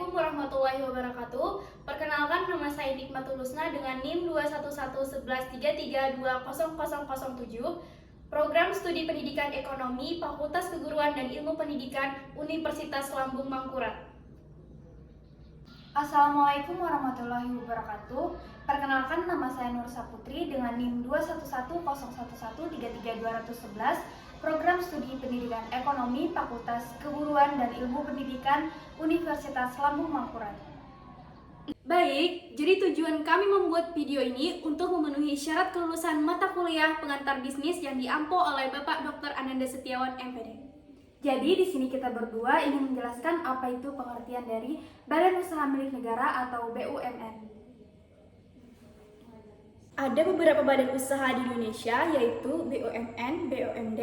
Assalamualaikum warahmatullahi wabarakatuh. Perkenalkan, nama saya Nikmatul Husna dengan NIM 2111133200007. Program Studi Pendidikan Ekonomi, Fakultas Keguruan dan Ilmu Pendidikan, Universitas Lambung Mangkurat. Assalamualaikum warahmatullahi wabarakatuh. Perkenalkan, nama saya Nur Saputri dengan NIM 21101133211. Program Studi Pendidikan Ekonomi, Fakultas Keguruan dan Ilmu Pendidikan, Universitas Lambung Mangkurat. Baik, jadi tujuan kami membuat video ini untuk memenuhi syarat kelulusan mata kuliah pengantar bisnis yang diampu oleh Bapak Dr. Ananda Setiawan, MPD. Jadi di sini kita berdua ingin menjelaskan apa itu pengertian dari Badan Usaha Milik Negara atau BUMN. Ada beberapa badan usaha di Indonesia, yaitu BUMN, BUMD,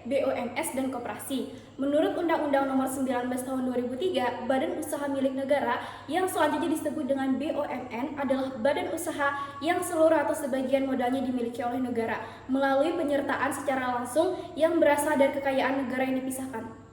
BUMS, dan koperasi. Menurut Undang-Undang Nomor 19 Tahun 2003, badan usaha milik negara yang selanjutnya disebut dengan BUMN adalah badan usaha yang seluruh atau sebagian modalnya dimiliki oleh negara melalui penyertaan secara langsung yang berasal dari kekayaan negara yang dipisahkan.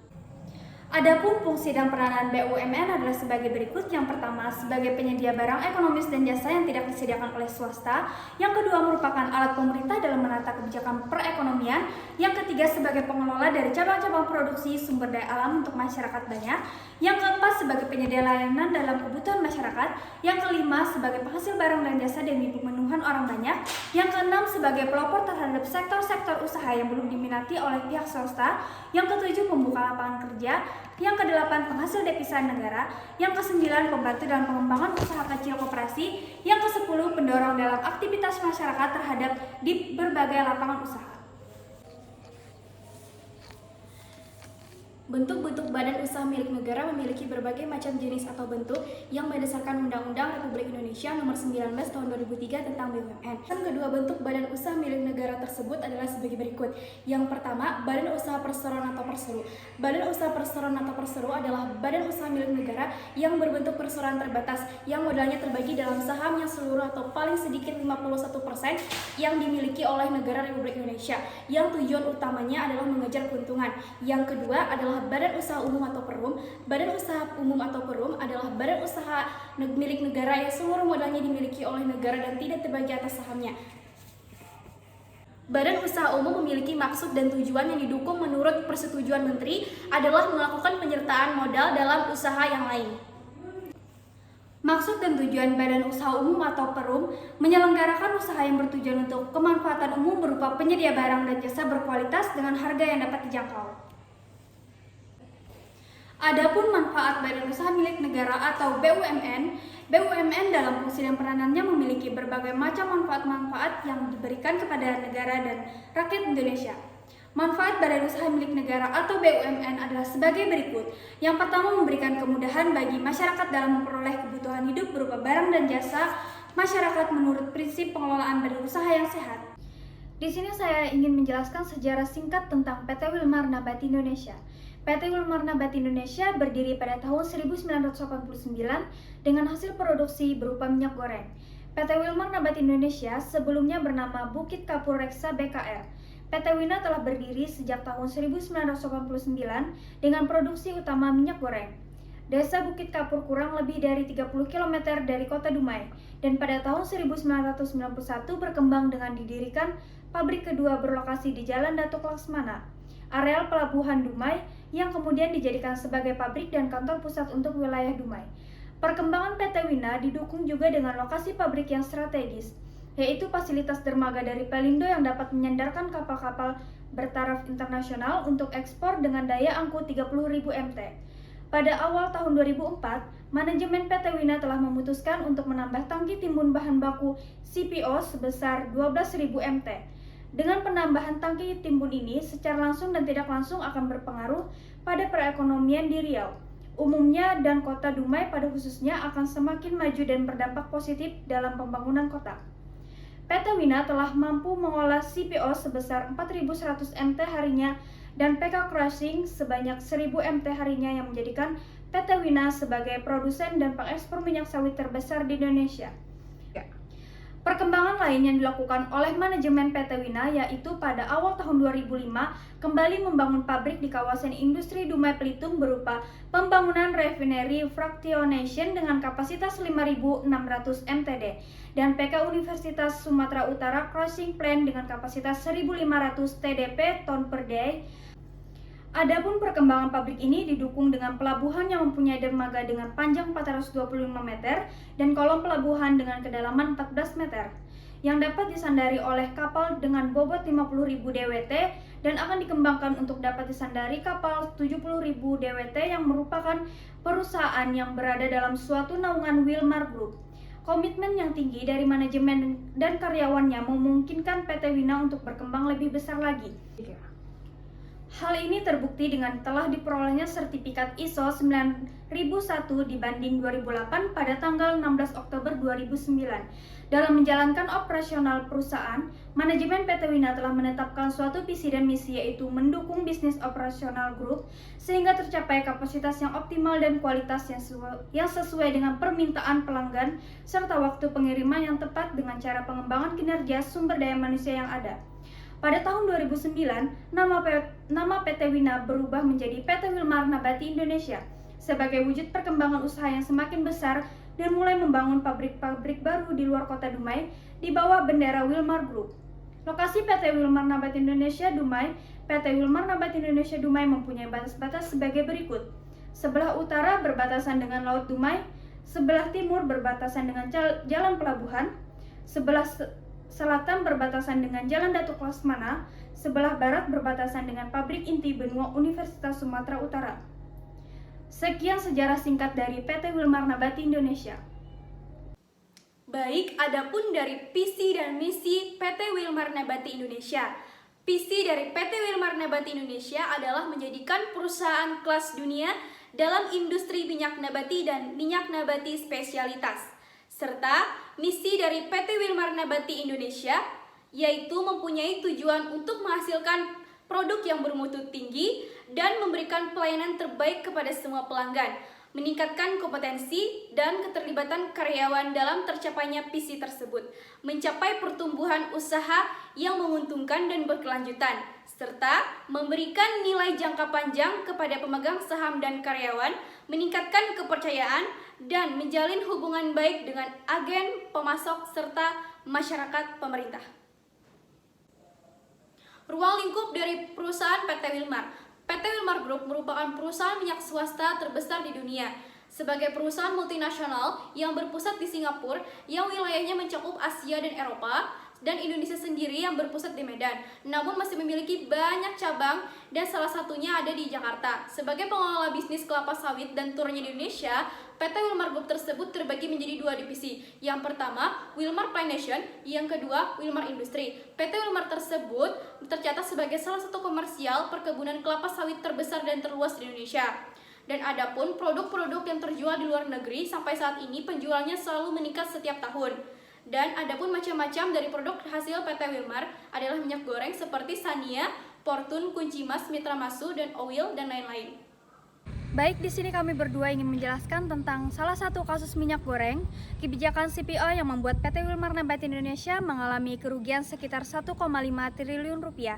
Adapun fungsi dan peranan BUMN adalah sebagai berikut. Yang pertama, sebagai penyedia barang ekonomis dan jasa yang tidak disediakan oleh swasta. Yang kedua, merupakan alat pemerintah dalam menata kebijakan perekonomian. Yang ketiga, sebagai pengelola dari cabang-cabang produksi sumber daya alam untuk masyarakat banyak. Yang keempat, sebagai penyedia layanan dalam kebutuhan masyarakat. Yang kelima, sebagai penghasil barang dan jasa demi pemenuhan orang banyak. Yang keenam, sebagai pelopor terhadap sektor-sektor usaha yang belum diminati oleh pihak swasta. Yang ketujuh, pembuka lapangan kerja. Yang kedelapan, penghasil devisa negara. Yang kesembilan, pembantu dalam pengembangan usaha kecil koperasi. Yang kesepuluh, pendorong dalam aktivitas masyarakat terhadap di berbagai lapangan usaha. Bentuk-bentuk badan usaha milik negara memiliki berbagai macam jenis atau bentuk yang berdasarkan Undang-Undang Republik Indonesia Nomor 19 Tahun 2003 tentang BUMN. Dan kedua bentuk badan usaha milik negara tersebut adalah sebagai berikut. Yang pertama, badan usaha perseroan atau perseru. Badan usaha perseroan atau perseru adalah badan usaha milik negara yang berbentuk perseroan terbatas yang modalnya terbagi dalam saham yang seluruh atau paling sedikit 51% yang dimiliki oleh negara Republik Indonesia, yang tujuan utamanya adalah mengejar keuntungan. Yang kedua adalah badan usaha umum atau perum. Badan usaha umum atau perum adalah badan usaha milik negara yang seluruh modalnya dimiliki oleh negara dan tidak terbagi atas sahamnya. Badan usaha umum memiliki maksud dan tujuan yang didukung menurut persetujuan menteri adalah melakukan penyertaan modal dalam usaha yang lain. Maksud dan tujuan badan usaha umum atau perum menyelenggarakan usaha yang bertujuan untuk kemanfaatan umum berupa penyedia barang dan jasa berkualitas dengan harga yang dapat dijangkau. Adapun manfaat badan usaha milik negara atau BUMN, BUMN dalam fungsi dan peranannya memiliki berbagai macam manfaat-manfaat yang diberikan kepada negara dan rakyat Indonesia. Manfaat badan usaha milik negara atau BUMN adalah sebagai berikut. Yang pertama, memberikan kemudahan bagi masyarakat dalam memperoleh kebutuhan hidup berupa barang dan jasa masyarakat menurut prinsip pengelolaan badan usaha yang sehat. Di sini saya ingin menjelaskan sejarah singkat tentang PT Wilmar Nabati Indonesia. PT Wilmar Nabati Indonesia berdiri pada tahun 1989 dengan hasil produksi berupa minyak goreng. PT Wilmar Nabati Indonesia sebelumnya bernama Bukit Kapur Reksa BKR. PT Wina telah berdiri sejak tahun 1989 dengan produksi utama minyak goreng. Desa Bukit Kapur kurang lebih dari 30 km dari kota Dumai, dan pada tahun 1991 berkembang dengan didirikan pabrik kedua berlokasi di Jalan Datuk Laksmana, areal Pelabuhan Dumai, yang kemudian dijadikan sebagai pabrik dan kantor pusat untuk wilayah Dumai. Perkembangan PT Wina didukung juga dengan lokasi pabrik yang strategis, yaitu fasilitas dermaga dari Pelindo yang dapat menyandarkan kapal-kapal bertaraf internasional untuk ekspor dengan daya angkut 30.000 MT. Pada awal tahun 2004, manajemen PT Wina telah memutuskan untuk menambah tangki timbun bahan baku CPO sebesar 12.000 MT. Dengan penambahan tangki timbun ini, secara langsung dan tidak langsung akan berpengaruh pada perekonomian di Riau umumnya dan kota Dumai pada khususnya akan semakin maju dan berdampak positif dalam pembangunan kota. PT Wina telah mampu mengolah CPO sebesar 4.100 MT harinya dan PK Crushing sebanyak 1.000 MT harinya yang menjadikan PT Wina sebagai produsen dan pengekspor minyak sawit terbesar di Indonesia. Perkembangan lain yang dilakukan oleh manajemen PT Wina yaitu pada awal tahun 2005 kembali membangun pabrik di kawasan industri Dumai Pelitung berupa pembangunan refinery fractionation dengan kapasitas 5.600 mtd dan PK Universitas Sumatera Utara crushing plant dengan kapasitas 1.500 TDP ton per day. Adapun perkembangan pabrik ini didukung dengan pelabuhan yang mempunyai dermaga dengan panjang 425 meter dan kolom pelabuhan dengan kedalaman 14 meter yang dapat disandari oleh kapal dengan bobot 50.000 DWT dan akan dikembangkan untuk dapat disandari kapal 70.000 DWT yang merupakan perusahaan yang berada dalam suatu naungan Wilmar Group. Komitmen yang tinggi dari manajemen dan karyawannya memungkinkan PT Wina untuk berkembang lebih besar lagi. Hal ini terbukti dengan telah diperolehnya sertifikat ISO 9001 dibanding 2008 pada tanggal 16 Oktober 2009. Dalam menjalankan operasional perusahaan, manajemen PT Wina telah menetapkan suatu visi dan misi yaitu mendukung bisnis operasional grup sehingga tercapai kapasitas yang optimal dan kualitas yang sesuai dengan permintaan pelanggan serta waktu pengiriman yang tepat dengan cara pengembangan kinerja sumber daya manusia yang ada. Pada tahun 2009, nama PT Wina berubah menjadi PT Wilmar Nabati Indonesia sebagai wujud perkembangan usaha yang semakin besar dan mulai membangun pabrik-pabrik baru di luar kota Dumai di bawah bendera Wilmar Group. Lokasi PT Wilmar Nabati Indonesia Dumai, PT Wilmar Nabati Indonesia Dumai mempunyai batas-batas sebagai berikut. Sebelah utara berbatasan dengan Laut Dumai, sebelah timur berbatasan dengan Jalan Pelabuhan, sebelah selatan berbatasan dengan Jalan Datuk Laksamana, sebelah barat berbatasan dengan Pabrik Inti Benua Universitas Sumatera Utara. Sekian sejarah singkat dari PT Wilmar Nabati Indonesia. Baik, adapun dari visi dan misi PT Wilmar Nabati Indonesia. Visi dari PT Wilmar Nabati Indonesia adalah menjadikan perusahaan kelas dunia dalam industri minyak nabati dan minyak nabati spesialitas. Serta misi dari PT Wilmar Nabati Indonesia yaitu mempunyai tujuan untuk menghasilkan produk yang bermutu tinggi dan memberikan pelayanan terbaik kepada semua pelanggan, meningkatkan kompetensi dan keterlibatan karyawan dalam tercapainya visi tersebut, mencapai pertumbuhan usaha yang menguntungkan dan berkelanjutan, serta memberikan nilai jangka panjang kepada pemegang saham dan karyawan, meningkatkan kepercayaan, dan menjalin hubungan baik dengan agen, pemasok, serta masyarakat pemerintah. Ruang lingkup dari perusahaan PT Wilmar. PT Wilmar Group merupakan perusahaan minyak swasta terbesar di dunia. Sebagai perusahaan multinasional yang berpusat di Singapura, yang wilayahnya mencakup Asia dan Eropa, dan Indonesia sendiri yang berpusat di Medan, namun masih memiliki banyak cabang dan salah satunya ada di Jakarta. Sebagai pengelola bisnis kelapa sawit dan turunnya di Indonesia, PT Wilmar Group tersebut terbagi menjadi dua divisi. Yang pertama, Wilmar Plantation, yang kedua, Wilmar Industri. PT Wilmar tersebut tercatat sebagai salah satu komersial perkebunan kelapa sawit terbesar dan terluas di Indonesia. Dan adapun produk-produk yang terjual di luar negeri sampai saat ini penjualannya selalu meningkat setiap tahun. Dan adapun macam-macam dari produk hasil PT Wilmar adalah minyak goreng seperti Sania, Fortune, Kunci Mas, Mitra Masu, dan Oil, dan lain-lain. Baik, di sini kami berdua ingin menjelaskan tentang salah satu kasus minyak goreng, kebijakan CPO yang membuat PT Wilmar Nabati Indonesia mengalami kerugian sekitar 1,5 triliun rupiah.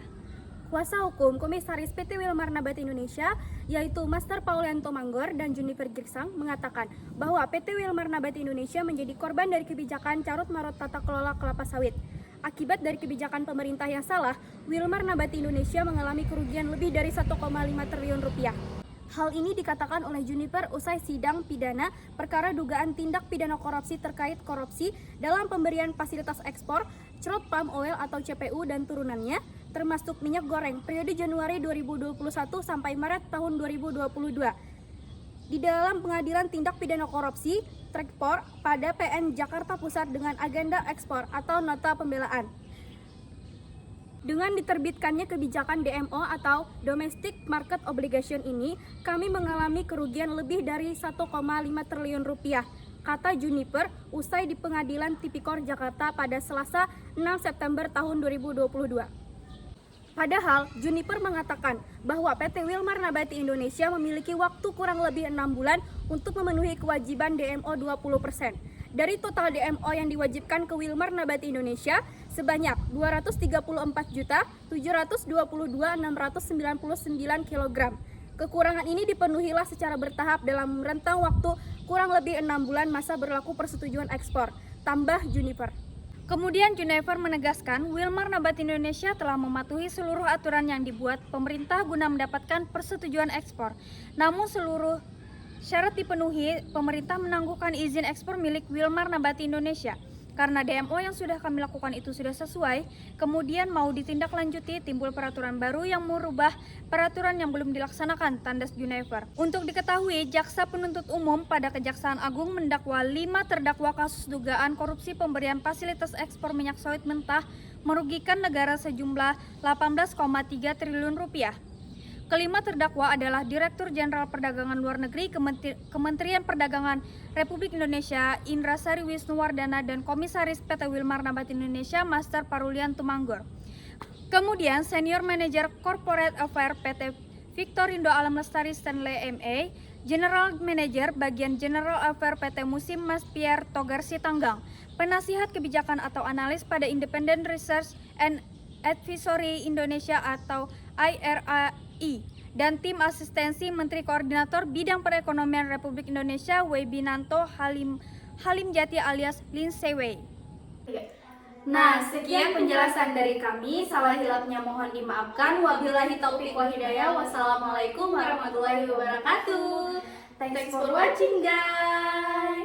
Kuasa hukum Komisaris PT Wilmar Nabati Indonesia, yaitu Master Paulianto Manggor dan Juniper Girsang, mengatakan bahwa PT Wilmar Nabati Indonesia menjadi korban dari kebijakan carut-marut tata kelola kelapa sawit. Akibat dari kebijakan pemerintah yang salah, Wilmar Nabati Indonesia mengalami kerugian lebih dari 1,5 triliun rupiah. Hal ini dikatakan oleh Juniper usai sidang pidana perkara dugaan tindak pidana korupsi terkait korupsi dalam pemberian fasilitas ekspor crude palm oil atau CPU dan turunannya, termasuk minyak goreng periode Januari 2021 sampai Maret tahun 2022 di dalam pengadilan tindak pidana korupsi Trekpor pada PN Jakarta Pusat dengan agenda ekspor atau nota pembelaan. Dengan diterbitkannya kebijakan DMO atau Domestic Market Obligation ini, kami mengalami kerugian lebih dari 1,5 triliun rupiah, kata Juniper usai di Pengadilan Tipikor Jakarta pada Selasa 6 September tahun 2022. Padahal, Juniper mengatakan bahwa PT Wilmar Nabati Indonesia memiliki waktu kurang lebih 6 bulan untuk memenuhi kewajiban DMO 20%. Dari total DMO yang diwajibkan ke Wilmar Nabati Indonesia sebanyak 234.722.699 kg. Kekurangan ini dipenuhilah secara bertahap dalam rentang waktu kurang lebih 6 bulan masa berlaku persetujuan ekspor, tambah Juniper. Kemudian Juniper menegaskan Wilmar Nabati Indonesia telah mematuhi seluruh aturan yang dibuat pemerintah guna mendapatkan persetujuan ekspor. Namun seluruh syarat dipenuhi, pemerintah menangguhkan izin ekspor milik Wilmar Nabati Indonesia. Karena DMO yang sudah kami lakukan itu sudah sesuai, kemudian mau ditindaklanjuti, timbul peraturan baru yang merubah peraturan yang belum dilaksanakan, tandas Juniper. Untuk diketahui, Jaksa Penuntut Umum pada Kejaksaan Agung mendakwa 5 terdakwa kasus dugaan korupsi pemberian fasilitas ekspor minyak sawit mentah merugikan negara sejumlah 18,3 triliun rupiah. Kelima terdakwa adalah Direktur Jenderal Perdagangan Luar Negeri Kementerian Perdagangan Republik Indonesia Indra Sari Wisnuwardana dan Komisaris PT Wilmar Nabati Indonesia Master Parulian Tumanggor. Kemudian Senior Manager Corporate Affairs PT Victorindo Alam Lestari Stanley MA, General Manager Bagian General Affairs PT Musim Mas Pierre Togar Sitanggang, Penasihat Kebijakan atau Analis pada Independent Research and Advisory Indonesia atau IRAI, dan tim asistensi Menteri Koordinator Bidang Perekonomian Republik Indonesia Webinanto Halim Jati alias Lin Sewe. Nah, sekian penjelasan dari kami. Salah hilapnya mohon dimaafkan. Wabillahi taufiq wal hidayah. Wassalamualaikum warahmatullahi wabarakatuh. Thanks for watching, guys.